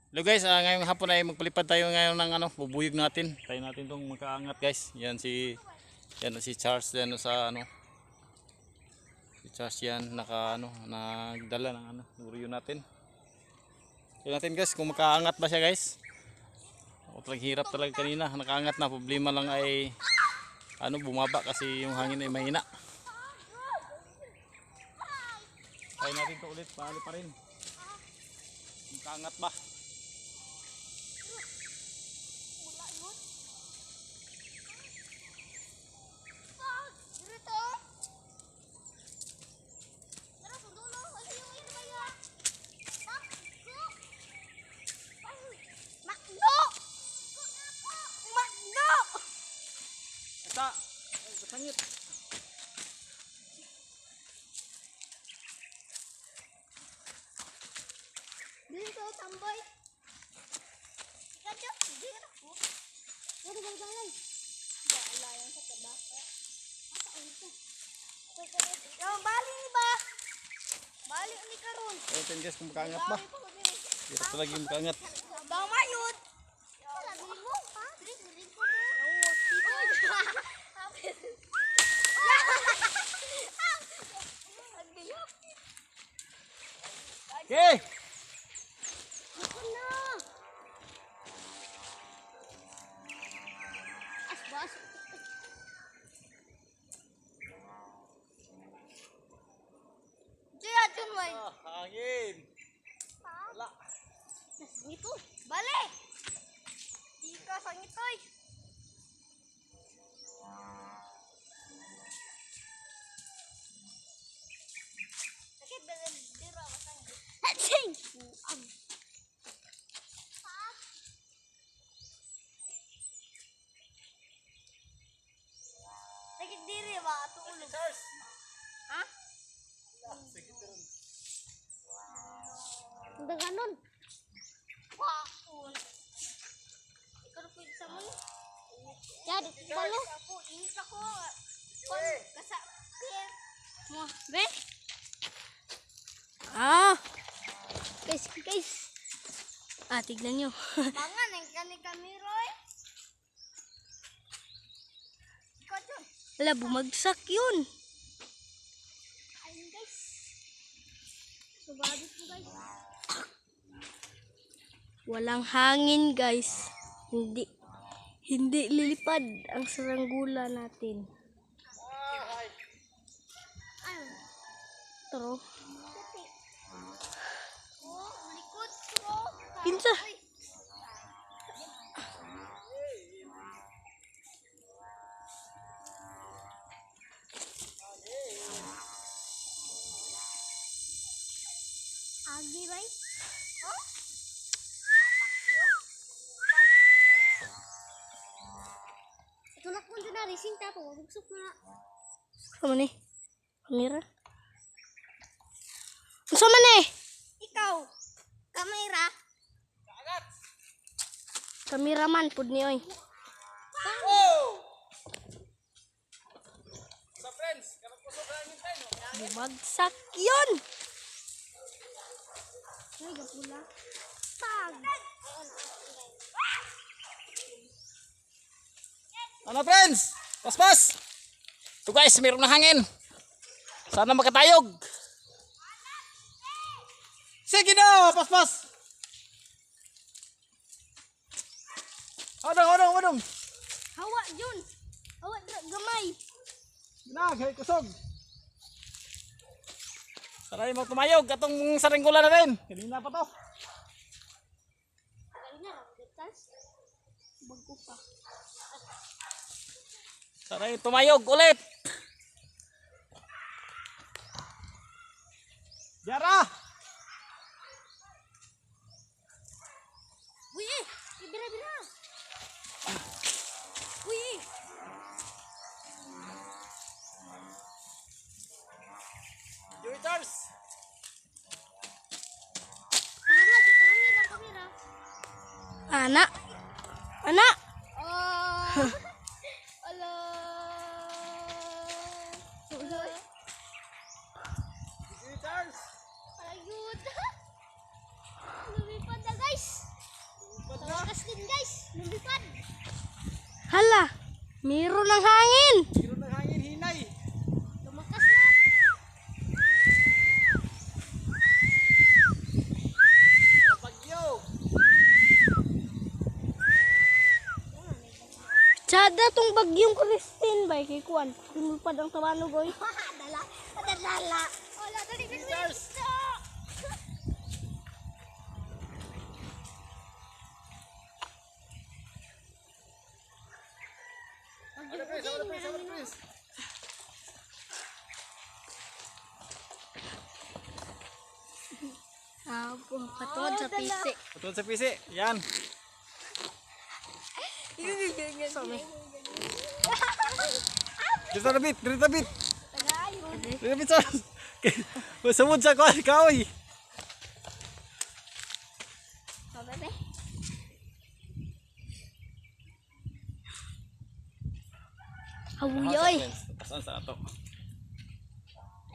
Hello guys, ngayong hapon ay magpalipad tayo ngayon ng bubuyog natin. Tayo natin tong magkaangat guys. Yan si Charles yan sa Si Charles yan nagdala ng buryo natin. Tingnan natin guys kung makaangat ba siya guys. Talagang hirap talaga kanina. Nakaangat na, problema lang ay bumaba kasi yung hangin ay mahina. Tayo natin to ulit, paali pa rin. Makaangat ba? Sangit. Dito tamboy. Kadyo, dito ko. Wala galang. Ba alayang sa tabaka. Asa ito? Yo, bali ni ba? Bali ni karon. Ito guys kung makaangat ba? Hirap talaga yung makaangat. Bang mayot. Sabi mo, ha? Drink ko. Okay. Ako na. Asbas. Diya dun mo. Hangin. Wala. Nasangito. Bale. Di ka sangitoy. Sakit bira masangit. Atsing. Sakit diri ba ato ulo? Ha? Sakit rin. Udah ganon. Waun. Ikaw na pwede sa mo. Jadi, balo. Ako, inis ako. Kasakit. Mo, be? Guys. Tignan nyo. Mangan, ang kami Roy. Ikaw dyan. Wala, bumagsak yun. Ayun guys. Subadit mo guys. Walang hangin guys. Hindi lilipad ang saranggula natin. Ayun. Taro. Puti. Oh, likod ko. Kinsa? Agi bay. Oh? Tulak mo dyan na, racing tapo. Mabugsok na. Sama ni. Kamera. Sama ni. Ikaw, kamera. Kameraman pud ni oy. Sa friends, kapag kusog hangin tayo. Bumagsak yun. Ay, gapula. Tag. Ano friends? Paspas! Ito guys, mayroon na hangin. Sana makatayog. Sige na, paspas! Odong. Hawa yun. Hawa gamay. Ginagay, kusog. Sana mo tumayog. Atong saringgula na rin. Kanina pa to. Galing na, rambutas. Bago pa. Sana tumayog ulit. Jara! Uy, bira. Uy. Joey Charles! Hangin ang kamera. Anak. Oh. Ala. Joey Charles! Ayun. Lumipad na guys. Hala, meron ng hangin. Meron ng hangin, hinay. Lumakas na. Bagyo. Tsada tong bagyong Christine ba kay Kuan. Lumulpad ang tawanog oy. Dala. Dala. Wala, dali. Stars. Ada Pris. Apo, patungod sa pisi. Patungod sa pisi. Yan. Dito na bit, dito na bit. Dito na bit, Charles. Masumod sa kahoy. Bebe. Habuyoy. Saan sa ato?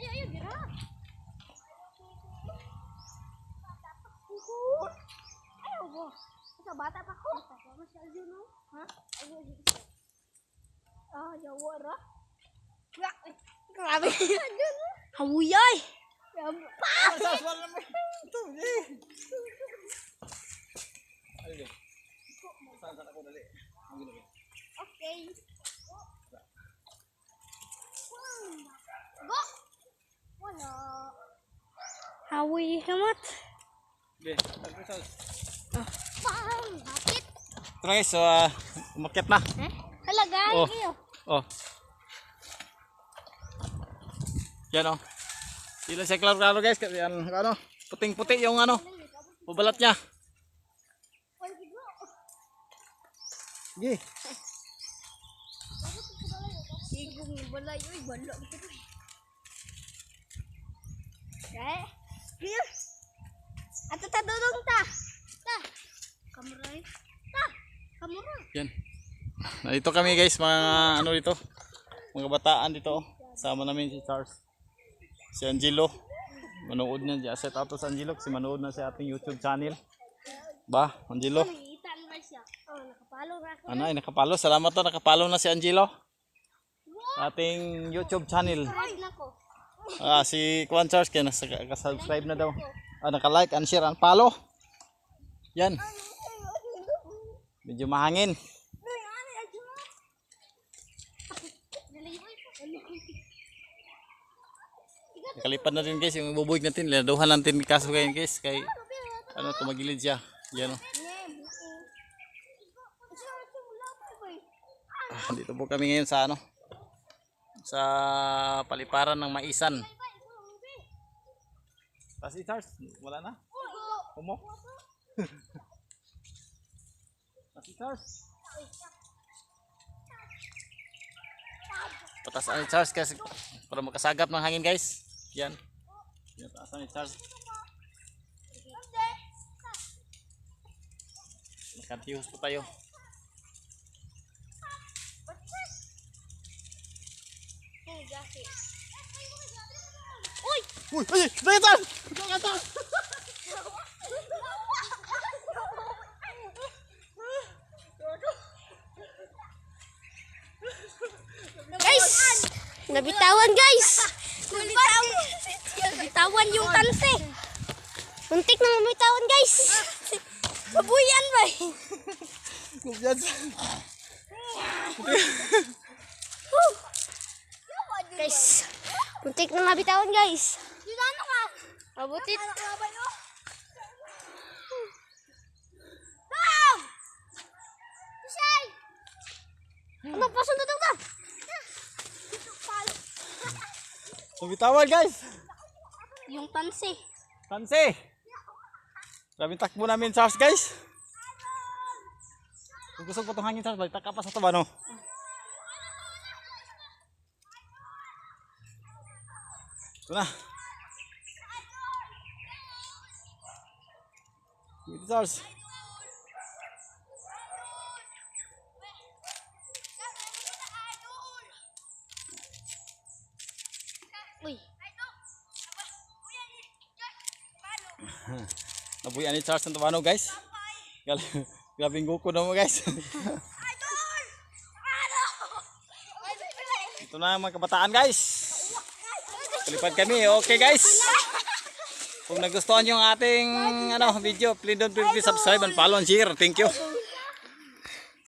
Ayo, gira. Ayo, bo. Sa bata pa ko. Mas ayo no. Ha? Ayo. Ah, jawa ra. Grabe. Ayo no. Habuyoy. Charles, wala mo. Ito, eh. Ayun. Saan ako dali? Ang ginawa. Okay. Go. Wala. Hawi kamat. Okay, Charles. Pang, bakit? Ito na guys, so umakyat na. Halaga, Oh. kayo. Oh. Yan oh. Sila siya klaro guys, kasi yan ano, puting-puti yung ano, babalat niya. Sige. Sigong balay, uy, bala ko to. Kaya, ato ta dudong ta. Ta. Kamuray. Ta. Kamuray. Yan. Nandito kami guys, mga ano dito. Mga bataan dito. Oh. Sama namin si Charles. Si Angelo. Manood na siya. Set out to sa Angelo kasi manood na sa ating YouTube channel. Ba, Angelo? Nakita na siya. Oh, nakapalo na ako. Ano ay nakapalo. Salamat to, nakapalo na si Angelo. Sa ating YouTube channel. Subscribe na ko. Si Kwan Charles kaya naka-subscribe na daw. Naka-like and share and follow. Yan. Medyo mahangin. Nakalipad na rin guys yung bubuyog natin. Laduhan natin kaso kayo guys. Kay ano tumagilid siya. Yan o. Dito po kami ngayon sa ano. Sa paliparan ng maisan. Kasi Charles, wala na? Kumo? Kasi Charles. Patasan ni Charles kasi para makasagap ng hangin guys. Yan. Yan patasan ni Charles. Nakantihos po tayo. Uy! Uy! Uy! Dito! Guys, nabitawan guys. Nabitawan yung tanse. Muntik na nabitawan guys. Babuyan ba? Kumpiyansa. Guys, muntik na nabitawan guys. Dito ano ka? Mabutit. Bam! Pusay! Ano pa sunod ka? Tumitawan guys. Yung tanse. Tansi. Grabing takbo namin Charles guys. Kung gusto ko itong hangin Charles, balik ka pa sa tuba no? Ito na. Ito Charles. Uy, Nabuyan ni Charles ng tubano guys. Grabing guko na mo guys. Ito na mga kabataan guys. Palipad kami. Okay guys. Kung nagustuhan yung ating video, please don't forget to subscribe and follow and share. Thank you.